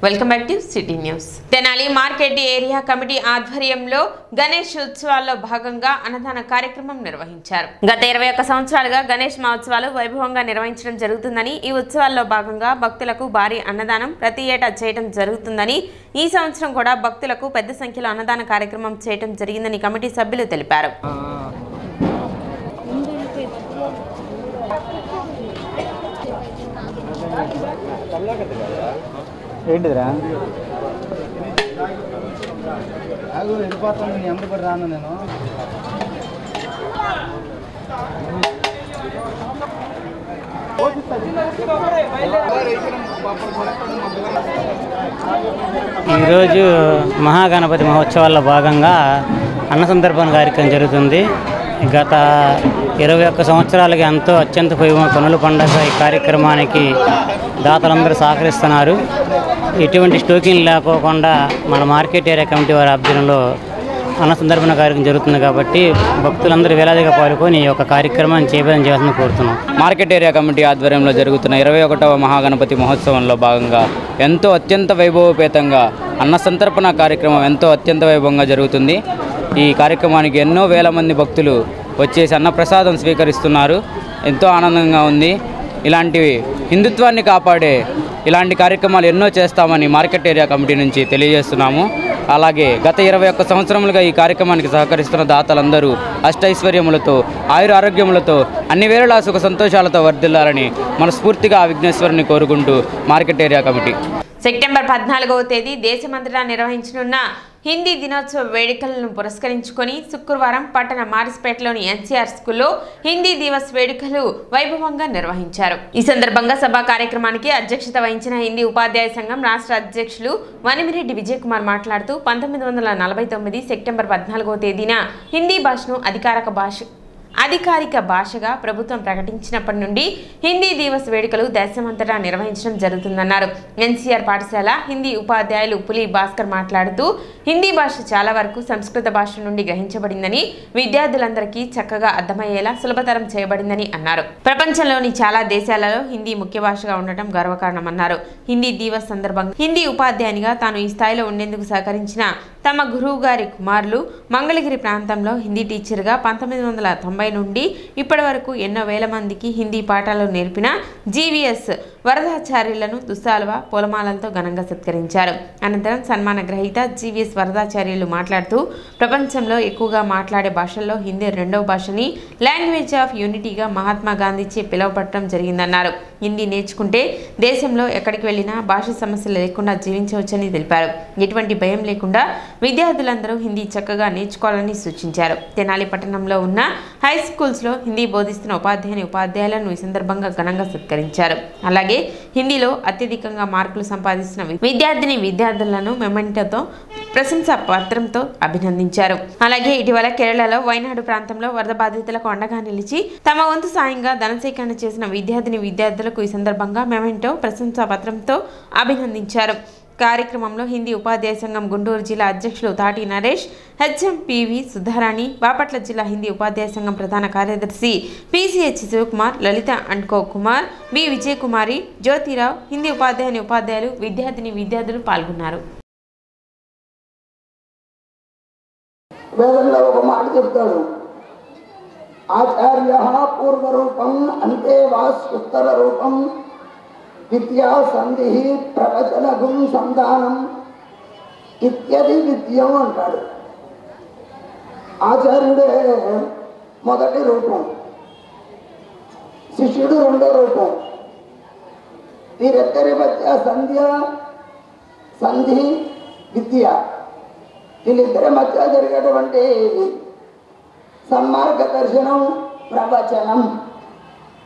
Welcome back to city news. Tenali market area committee ఆధ్వర్యంలో గణేష్ ఉత్సవాల్లో భాగంగా అన్నదాన కార్యక్రమం నిర్వహించారు. గత 21 సంవత్సరాలుగా గణేష్ మహోత్సవాలు వైభవంగా నిర్వహించడం జరుగుతుందని, ఈ ఉత్సవాల్లో భాగంగా భక్తులకు భారీ అన్నదానం ప్రతి ఏటా చేయడం జరుగుతుందని, ఈ సంవత్సరం కూడా భక్తులకు పెద్ద సంఖ్యలో అన్నదాన కార్యక్రమం చేయడం జరిగిందని కమిటీ సభ్యులు తెలిపారు. ఏంటిదిరా అగు వెళ్ళిపోతాను నీ అమ్మ కూడా రాను నేను. ఈరోజు మహాగణపతి మహోత్సవాల్లో భాగంగా అన్న సందర్పణ కార్యక్రమం జరుగుతుంది. గత 21 సంవత్సరాలకి ఎంతో అత్యంత కనుల పండుగ ఈ కార్యక్రమానికి దాతలందరూ సహకరిస్తున్నారు. ఎటువంటి స్టోకింగ్ లేకోకుండా మన మార్కెట్ ఏరియా కమిటీ వారి ఆధ్వర్యంలో అన్న సందర్భన కార్యక్రమం జరుగుతుంది కాబట్టి భక్తులందరూ వేలాదిగా పాల్గొని ఈ యొక్క కార్యక్రమాన్ని చేయాలని కోరుతున్నాం. మార్కెట్ ఏరియా కమిటీ ఆధ్వర్యంలో జరుగుతున్న 21వ మహాగణపతి మహోత్సవంలో భాగంగా ఎంతో అత్యంత వైభవపేతంగా అన్న సంతర్పణ కార్యక్రమం ఎంతో అత్యంత వైభవంగా జరుగుతుంది. ఈ కార్యక్రమానికి ఎన్నో వేల మంది భక్తులు వచ్చేసి అన్నప్రసాదం స్వీకరిస్తున్నారు. ఎంతో ఆనందంగా ఉంది. ఇలాంటివి హిందుత్వాన్ని కాపాడే ఇలాంటి కార్యక్రమాలు ఎన్నో చేస్తామని మార్కెట్ ఏరియా కమిటీ నుంచి తెలియజేస్తున్నాము. అలాగే గత 21 సంవత్సరములుగా ఈ కార్యక్రమానికి సహకరిస్తున్న దాతలందరూ అష్టైశ్వర్యములతో ఆయురారోగ్యములతో అన్ని వేళలా సుఖ సంతోషాలతో వర్ధిల్లాలని మనస్ఫూర్తిగా ఆ విఘ్నేశ్వరుని కోరుకుంటూ మార్కెట్ ఏరియా కమిటీ. సెప్టెంబర్ 14వ తేదీ దేశమంతటా నిర్వహించనున్న హిందీ దినోత్సవ వేడుకలను పురస్కరించుకొని శుక్రవారం పట్టణ మారిస్పేటలోని ఎన్సీఆర్ స్కూల్లో హిందీ దివస్ వేడుకలు వైభవంగా నిర్వహించారు. ఈ సందర్భంగా సభా కార్యక్రమానికి అధ్యక్షత వహించిన హిందీ ఉపాధ్యాయ సంఘం రాష్ట్ర అధ్యక్షులు వనిమిరెడ్డి విజయ్ కుమార్ మాట్లాడుతూ 1949 సెప్టెంబర్ 14వ తేదీన హిందీ భాషను అధికారిక భాషగా ప్రభుత్వం ప్రకటించినప్పటి నుండి హిందీ దివస్ వేడుకలు దేశమంతటా నిర్వహించడం జరుగుతుందన్నారు. ఎన్సీఆర్ పాఠశాల హిందీ ఉపాధ్యాయులు పులి భాస్కర్ మాట్లాడుతూ హిందీ భాష చాలా వరకు సంస్కృత భాష నుండి గ్రహించబడిందని, విద్యార్థులందరికీ చక్కగా అర్థమయ్యేలా సులభతరం చేయబడిందని అన్నారు. ప్రపంచంలోని చాలా దేశాలలో హిందీ ముఖ్య భాషగా ఉండటం గర్వకారణమన్నారు. హిందీ దివస్ సందర్భంగా హిందీ ఉపాధ్యాయునిగా తాను ఈ స్థాయిలో ఉండేందుకు సహకరించిన తమ గురువు గారి కుమారులు మంగళగిరి ప్రాంతంలో హిందీ టీచర్గా 1990 నుండి ఇప్పటి వరకు ఎన్నో వేల మందికి హిందీ పాఠాలు నేర్పిన జీవీఎస్ వరదాచార్యులను దుస్సాల్వ పూలమాలలతో ఘనంగా సత్కరించారు. అనంతరం సన్మాన గ్రహీత జీవీఎస్ వరదాచార్యులు మాట్లాడుతూ ప్రపంచంలో ఎక్కువగా మాట్లాడే భాషల్లో హిందీ రెండవ భాషని లాంగ్వేజ్ ఆఫ్ యూనిటీగా మహాత్మా గాంధీచే పిలువబడటం జరిగిందన్నారు. హిందీ నేర్చుకుంటే దేశంలో ఎక్కడికి వెళ్ళినా భాష సమస్యలు లేకుండా జీవించవచ్చని తెలిపారు. ఎటువంటి భయం లేకుండా విద్యార్థులందరూ హిందీ చక్కగా నేర్చుకోవాలని సూచించారు. తెనాలి పట్టణంలో ఉన్న హై స్కూల్స్లో హిందీ బోధిస్తున్న ఉపాధ్యాయులను ఈ సందర్భంగా ఘనంగా సత్కరించారు. అలాగే హిందీలో అత్యధికంగా మార్కులు సంపాదిస్తున్న విద్యార్థులను మెమెంటోతో ప్రశంసా పత్రంతో అభినందించారు. అలాగే ఇటీవల కేరళలో వైనాడు ప్రాంతంలో వరద బాధితులకు అండగా నిలిచి తమ వంతు సాయంగా ధనసేకరణ చేసిన విద్యార్థులకు ఈ సందర్భంగా మెమెంటో ప్రశంసా పత్రంతో అభినందించారు. కార్యక్రమంలో హిందీ ఉపాధ్యాయ సంఘం గుంటూరు జిల్లా అధ్యక్షులు తాటి నరేష్, హెచ్ఎంపివి సుధారాణి, బాపట్ల జిల్లా హిందీ ఉపాధ్యాయ సంఘం ప్రధాన కార్యదర్శి పిసిహెచ్ శివకుమార్, లలిత అండ్కో కుమార్, బి విజయకుమారి, జ్యోతిరావు, హిందీ ఉపాధ్యాయులు, విద్యార్థులు పాల్గొన్నారు. వేదంలో ఒక మాట చెప్తాడు, ఆచార్య పూర్వ రూపం అంతే వాస్తర రూపం విద్యా సంధి ప్రవచన గుం సంధానం ఇత్యది విద్యం అంటాడు. ఆచార్యుడే మొదటి రూపం, శిష్యుడు రెండో రూపం. వీరిద్దరి మధ్య సంధి విద్య, వీళ్ళిద్దరి మధ్య జరిగేటువంటి సన్మార్గ దర్శనం ప్రవచనం.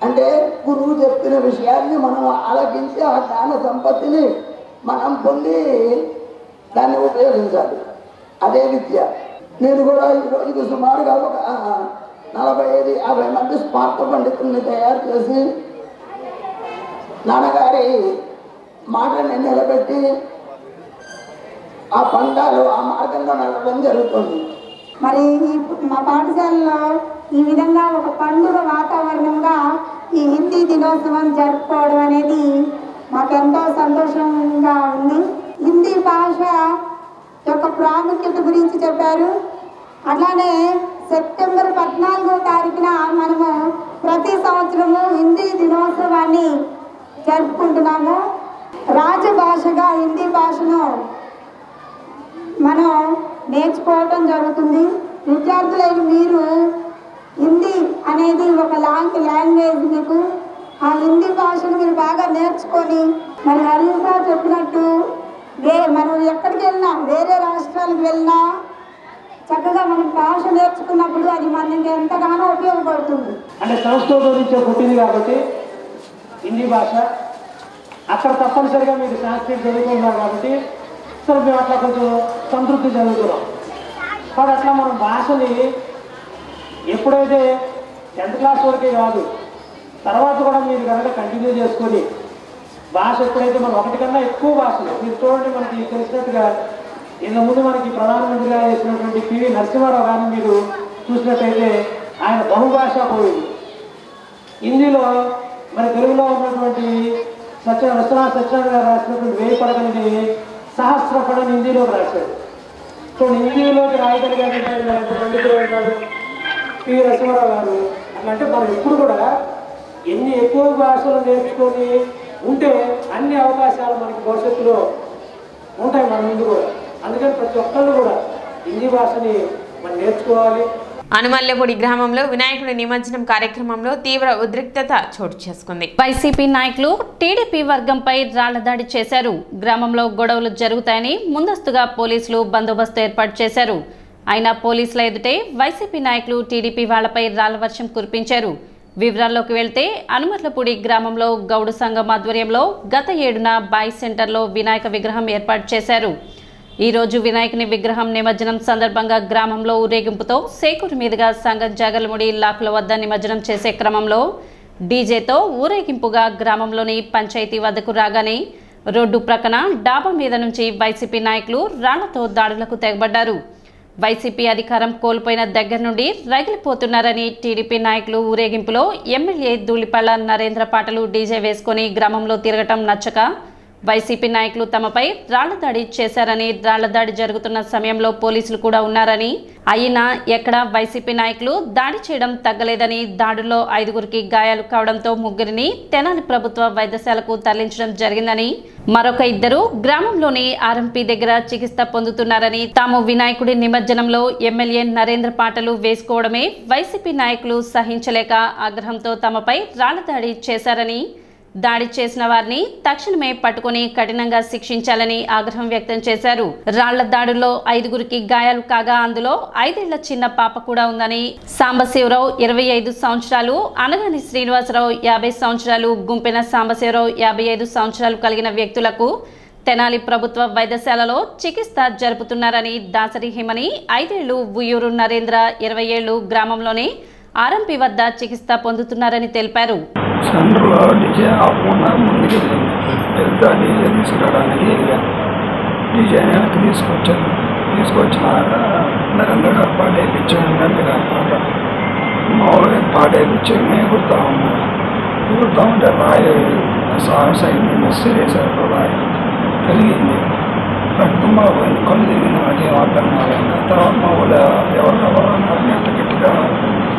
అంటే గురువు చెప్పిన విషయాన్ని మనం ఆలకించి ఆ జ్ఞాన సంపత్తిని మనం పొంది దాన్ని ఉపయోగించాలి. అదే విద్య. నేను కూడా ఈరోజు సుమారుగా ఒక 45-50 మంది స్మార్త పండితుల్ని తయారు చేసి నాన్నగారి మాటని నిలబెట్టి ఆ పండాలు ఆ మార్గంలో నడవడం జరుగుతుంది. మరి మా పాఠశాలలో ఈ విధంగా ఒక పండుగ వాతావరణంగా ఈ హిందీ దినోత్సవం జరుపుకోవడం అనేది మాకెంతో సంతోషంగా ఉంది. భాష యొక్క ప్రాముఖ్యత గురించి చెప్పారు. అట్లానే సెప్టెంబర్ 14వ తారీఖున మనము ప్రతి సంవత్సరము హిందీ దినోత్సవాన్ని జరుపుకుంటున్నాము. రాజభాషగా హిందీ భాషను మనం నేర్చుకోవటం జరుగుతుంది. విద్యార్థులైన మీరు హిందీ అనేది ఒక లాంగ్వేజ్, మీకు ఆ హిందీ భాషను మీరు బాగా నేర్చుకొని మరి హరిగా చెప్పినట్టు మనం ఎక్కడికి వెళ్ళినా, వేరే రాష్ట్రాలకు వెళ్ళినా చక్కగా మనం భాష నేర్చుకున్నప్పుడు అది మనకి ఎంతగానో ఉపయోగపడుతుంది. అంటే సంస్కృతం నుంచే పుట్టింది కాబట్టి హిందీ భాష అక్కడ తప్పనిసరిగా మీరు సంస్కృతి చదువుకుంటున్నారు కాబట్టి సరే మేము అట్లా కొంచెం సంతృప్తి చదువుతున్నాం. కాబట్టి అట్లా మనం భాషని ఎప్పుడైతే 10th క్లాస్ వరకే కాదు, తర్వాత కూడా మీరు కనుక కంటిన్యూ చేసుకొని భాష ఎప్పుడైతే మనం ఒకటి కన్నా ఎక్కువ భాషలు మీరు చూడండి, మనకి తెలిసినట్టుగా ఇంత ముందు మనకి ప్రధానమంత్రిగా చేసినటువంటి పివి నరసింహారావు గారిని మీరు చూసినట్టయితే ఆయన బహుభాషా కోవిడు. హిందీలో మరి తెలుగులో ఉన్నటువంటి విశ్వనాథ్ సత్యనారాయణ గారు రాసినటువంటి 1000 పడగలని సహస్రపడని హిందీలోకి రాశాడు. సో హిందీలోకి రాయగలిగారు పండితులు ఉన్నాడు పివి నరసింహారావు గారు. అంటే మనం ఇప్పుడు కూడా ఎన్ని ఎక్కువ భాషలు నేర్చుకొని ఉంటే అన్ని అవకాశాలు మనకి భవిష్యత్తులో ఉంటాయి మన ముందు కూడా. అందుకని ప్రతి ఒక్కళ్ళు కూడా హిందీ భాషని మనం నేర్చుకోవాలి. అనుమల్లపూడి గ్రామంలో వినాయకుడి నిమజ్జనం కార్యక్రమంలో తీవ్ర ఉద్రిక్తత చోటు చేసుకుంది. వైసీపీ నాయకులు టీడీపీ వర్గంపై రాళ్ల దాడి చేశారు. గ్రామంలో గొడవలు జరుగుతాయని ముందస్తుగా పోలీసులు బందోబస్తు ఏర్పాటు చేశారు. అయినా పోలీసుల ఎదుటే వైసీపీ నాయకులు టీడీపీ వాళ్లపై రాళ్ల వర్షం కురిపించారు. వివరాల్లోకి వెళ్తే అనుమర్లపూడి గ్రామంలో గౌడు సంఘం ఆధ్వర్యంలో గత 7న బాయ్ సెంటర్లో వినాయక విగ్రహం ఏర్పాటు చేశారు. ఈ రోజు వినాయకుని విగ్రహం నిమజ్జనం సందర్భంగా గ్రామంలో ఊరేగింపుతో సేకూరు మీదుగా సంఘం జాగర్లముడి లాకుల వద్ద నిమజ్జనం చేసే క్రమంలో డీజేతో ఊరేగింపుగా గ్రామంలోని పంచాయతీ వద్దకు రాగానే రోడ్డు ప్రక్కన డాబా మీద నుంచి వైసీపీ నాయకులు రాళ్లతో దాడులకు తెగబడ్డారు. వైసీపీ అధికారం కోల్పోయిన దగ్గర నుండి రగిలిపోతున్నారని టీడీపీ నాయకులు ఊరేగింపులో ఎమ్మెల్యే ధూళిపళ్ల నరేంద్ర పాటలు డీజే వేసుకుని గ్రామంలో తిరగటం నచ్చక వైసీపీ నాయకులు తమపై రాళ్ల దాడి చేశారని, రాళ్ల దాడి జరుగుతున్న సమయంలో పోలీసులు కూడా ఉన్నారని, అయినా ఎక్కడా వైసీపీ నాయకులు దాడి చేయడం తగ్గలేదని, దాడుల్లో 5గురికి గాయాలు కావడంతో 3గురిని తెనాలి ప్రభుత్వ వైద్యశాలకు తరలించడం జరిగిందని, మరొక 2 గ్రామంలోని ఆర్ఎంపీ దగ్గర చికిత్స పొందుతున్నారని, తాము వినాయకుడి నిమజ్జనంలో ఎమ్మెల్యే నరేంద్ర పాటలు వేసుకోవడమే వైసీపీ నాయకులు సహించలేక ఆగ్రహంతో తమపై రాళ్ల దాడి చేశారని, దాడి చేసిన వారిని తక్షణమే పట్టుకుని కఠినంగా శిక్షించాలని ఆగ్రహం వ్యక్తం చేశారు. రాళ్ల దాడుల్లో 5గురికి గాయాలు కాగా అందులో 5 ఏళ్ల చిన్న పాప కూడా ఉందని, సాంబశివరావు 25 సంవత్సరాలు, అనగాని శ్రీనివాసరావు 50 సంవత్సరాలు, గుంపెన సాంబశివరావు 55 సంవత్సరాలు కలిగిన వ్యక్తులకు తెనాలి ప్రభుత్వ వైద్యశాలలో చికిత్స జరుపుతున్నారని, దాసరి హిమని 5 ఏళ్లు, ఉయ్యూరు నరేంద్ర 20 ఏళ్లు గ్రామంలోనే ఆర్ఎంపీ వద్ద చికిత్స పొందుతున్నారని తెలిపారు. సెంటర్లో డీజే ఆపకుండా ముందుకెళ్ళింది. డీజే తీసుకురావడానికి డీజేని వెనక్కి తీసుకొచ్చినాక నరేంద్ర గారు పాట వేయించాను. నరేంద్ర గారు మామూలుగా పాట వేయించి ఎగురుతూ ఉన్నాను. ఎగురుతూ ఉంటే రాయి సైడ్ సీరియస్ రాయి కలిగింది. రక్తం బాగుంది, కళ్ళు తిరిగింది. నాకేం అర్థం కాలేదు. తర్వాత మా ఊళ్ళో ఎవరు కావాలన్నారు గంట గట్టిగా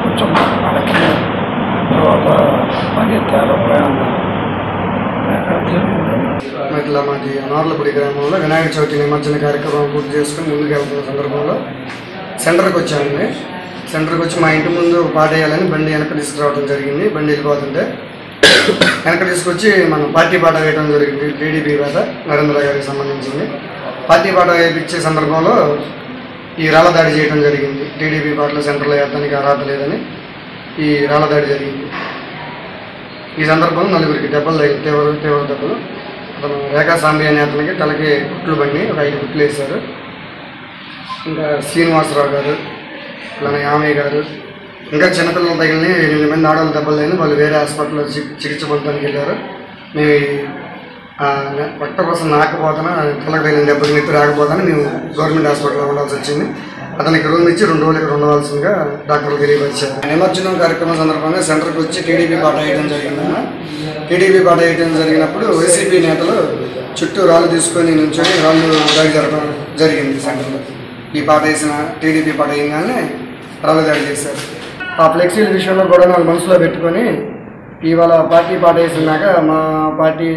కొంచెం అడకి తర్వాత పరిగెత్తారు. ఇట్లా మాది అనార్లపూడి గ్రామంలో వినాయక చవితి నిమజ్జన కార్యక్రమం పూర్తి చేసుకుని ముందుకు వెళ్తున్న సందర్భంలో సెంటర్కి వచ్చామండి. సెంటర్కి వచ్చి మా ఇంటి ముందు పాట వేయాలని బండి వెనక తీసుకురావడం జరిగింది. బండి వెళ్ళిపోతుంటే వెనక తీసుకొచ్చి మనం పార్టీ పాట వేయడం జరిగింది. టీడీపీ పాట నరేంద్ర గారికి సంబంధించింది. పార్టీ పాట వేయించే సందర్భంలో ఈ రాళ్ల దాడి చేయడం జరిగింది. టీడీపీ పాటలో సెంటర్లో వేయడానికి అర్హత లేదని ఈ రాళ్ల దాడి జరిగింది. ఈ సందర్భంలో 4గురికి దెబ్బలు తీవ్ర దెబ్బలు. అతను రేఖా సాంబి అనే అతనికి తలకి కుట్లు బండి 5 కుట్లు వేశారు. ఇంకా శ్రీనివాసరావు గారు, ఇలానే యామయ్య గారు, ఇంకా చిన్నపిల్లలు తగిలిని 8 మంది ఆడవాళ్ళు దెబ్బలు తగిలి వాళ్ళు వేరే హాస్పిటల్లో చికిత్స పొందడానికి వెళ్ళారు. మేము రక్త కోసం రాకపోతాను, తలకు తగిలిన దెబ్బలు నొప్పి రాకపోతాను మేము గవర్నమెంట్ హాస్పిటల్లో ఉండాల్సి వచ్చింది. అతనికి రూమ్ ఇచ్చి 2 రోజులు ఇక్కడ ఉండవలసిందిగా డాక్టర్లు తెలియపరిచారు. నిమజ్జనం కార్యక్రమం సందర్భంగా సెంటర్కి వచ్చి టీడీపీ పాట వేయడం జరిగిందన్న. టీడీపీ పాట వేయడం జరిగినప్పుడు వైసీపీ నేతలు చుట్టూ రాళ్ళు తీసుకొని నుంచొని రాళ్ళు దాడి జరగడం జరిగింది సెంటర్లో. ఈ పాట వేసిన టీడీపీ పాట వేయగానే రాళ్ళు దాడి చేశారు. ఆ ఫ్లెక్సీల విషయంలో కూడా నాకు మనసులో పెట్టుకొని ఇవాళ పార్టీ పాట వేసినాక మా పార్టీ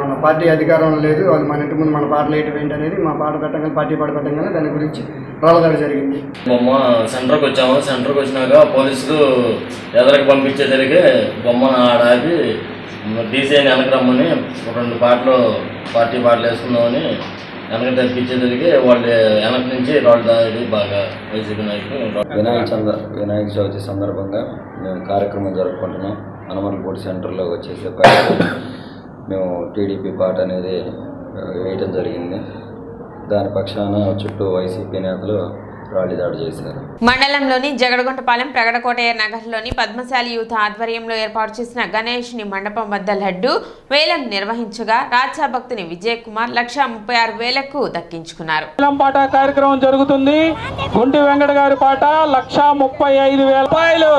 మన పార్టీ అధికారం లేదు, వాళ్ళు మన ఇంటి ముందు మన పాటలు ఏంటి అనేది మా పాట పెట్టగానే పార్టీ పాట పెట్టగానే దాని గురించి రాళ్ళ దాడి జరిగింది. బొమ్మ సెంటర్కి వచ్చాము. సెంటర్కి వచ్చినాక పోలీసులు ఎదరికి పంపించేసరికి బొమ్మను ఆడాది డీసీని వెనక రమ్మని 2 పాటలు పార్టీ పాటలు వేసుకుందామని వెనక తెప్పించేసరికి వాళ్ళు వెనక నుంచి రాళ్ళు దాడి బాగా వైసీపీ నాయకులు. వినాయక చవితి సందర్భంగా మేము కార్యక్రమం జరుపుకుంటున్నాం. హనుమన్పూడి సెంటర్లో వచ్చేసే మేము టీడీపీ పాట అనేది వేయటం జరిగింది. దాని పక్షాన చుట్టూ వైసీపీ నేతలు రాళ్ళు దాడి చేశారు. మండలంలోని జగడగుంటపాలెం ప్రగడకోటయ్య నగర్లోని పద్మశాలి యూత్ ఆధ్వర్యంలో ఏర్పాటు చేసిన గణేష్ని మండపం వద్ద లడ్డు వేలం నిర్వహించగా రాజా భక్తుని విజయ్ కుమార్ 136,000కు దక్కించుకున్నారు. వేలం పాట కార్యక్రమం జరుగుతుంది. గుంటి వెంకట గారి పాట 135,000 రూపాయలు.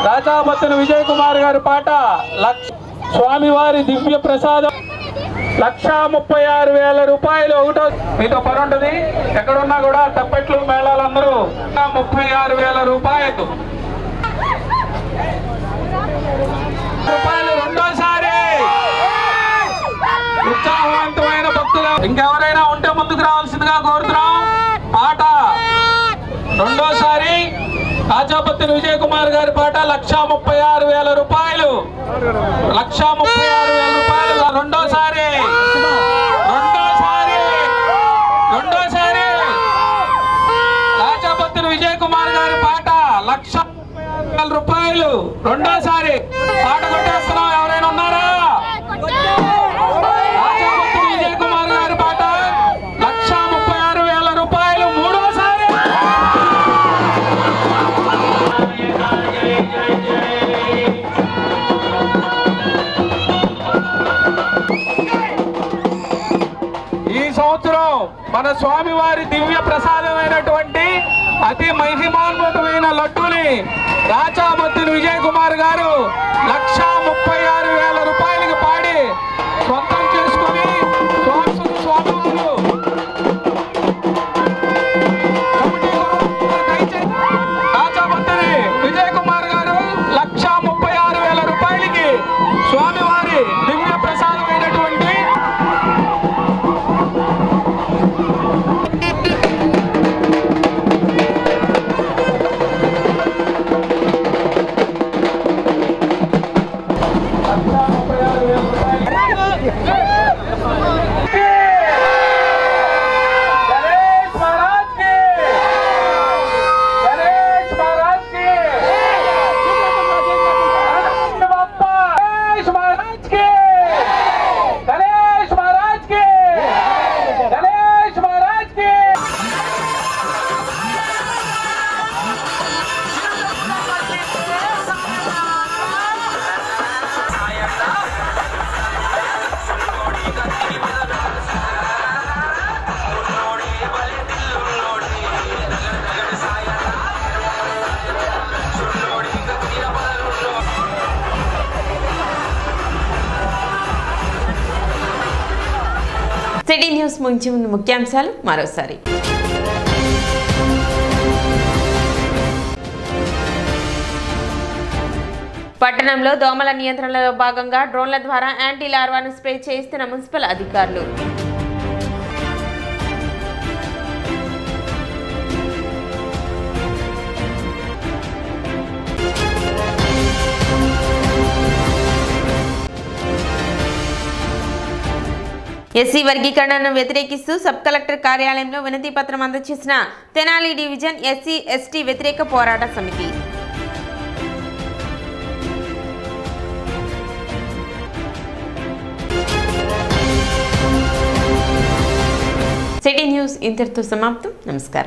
రాజా భక్తుని విజయ్ కుమార్ గారి పాట స్వామివారి దివ్య ప్రసాదం 136,000 రూపాయలు. ఒకటో మీతో పని ఉంటుంది, ఎక్కడున్నా కూడా తప్పెట్లు మేళాలందరూ 36,000 రూపాయలు. రెండోసారి ఉత్సాహవంతమైన భక్తులు ఇంకెవరైనా ఉంటే ముందుకు రావాల్సిందిగా కోరుతున్నాం. పాట రెండోసారి రాజాపత్రి విజయ్ కుమార్ గారి పాట 136,000 రూపాయలు. 136,000 రూపాయలు. రెండోసారి రాజాపత్రి విజయ్ కుమార్ గారి పాట 136,000 రూపాయలు. రెండోసారి పాట కొట్టేస్తున్నాం. ఎవరైనా ఉన్నారా? రాజాపత్రి విజయ్ కుమార్ గారి పాట 136,000 రూపాయలు. మూడోసారి ఈ సంవత్సరం మన స్వామివారి దివ్య ప్రసాదమైనటువంటి అతి మహిమాన్వితమైన లడ్డూని రాజాభక్తుని విజయ్ కుమార్ గారు 136,000 రూపాయలకి పాడి సొంతం చేసుకుని స్వామివారు రాజాభక్తుని విజయ్ కుమార్ గారు 136,000 రూపాయలకి స్వామివారి దివ్య ప్రసాదమైనటువంటి సిటీ న్యూస్ ముంచి ముందు ముఖ్యాంశాలు మరోసారి. పట్టణంలో దోమల నియంత్రణలో భాగంగా డ్రోన్ల ద్వారా యాంటీ లార్వాను స్ప్రే చేస్తున్న మున్సిపల్ అధికారులు. ఎస్సీ వర్గీకరణను వ్యతిరేకిస్తూ సబ్ కలెక్టర్ కార్యాలయంలో వినతి పత్రం అందజేసిన తెనాలి డివిజన్ ఎస్సీ ఎస్టీ వ్యతిరేక పోరాట సమితి. సిటీ న్యూస్ ఇంతటితో సమాప్తం. నమస్కారం.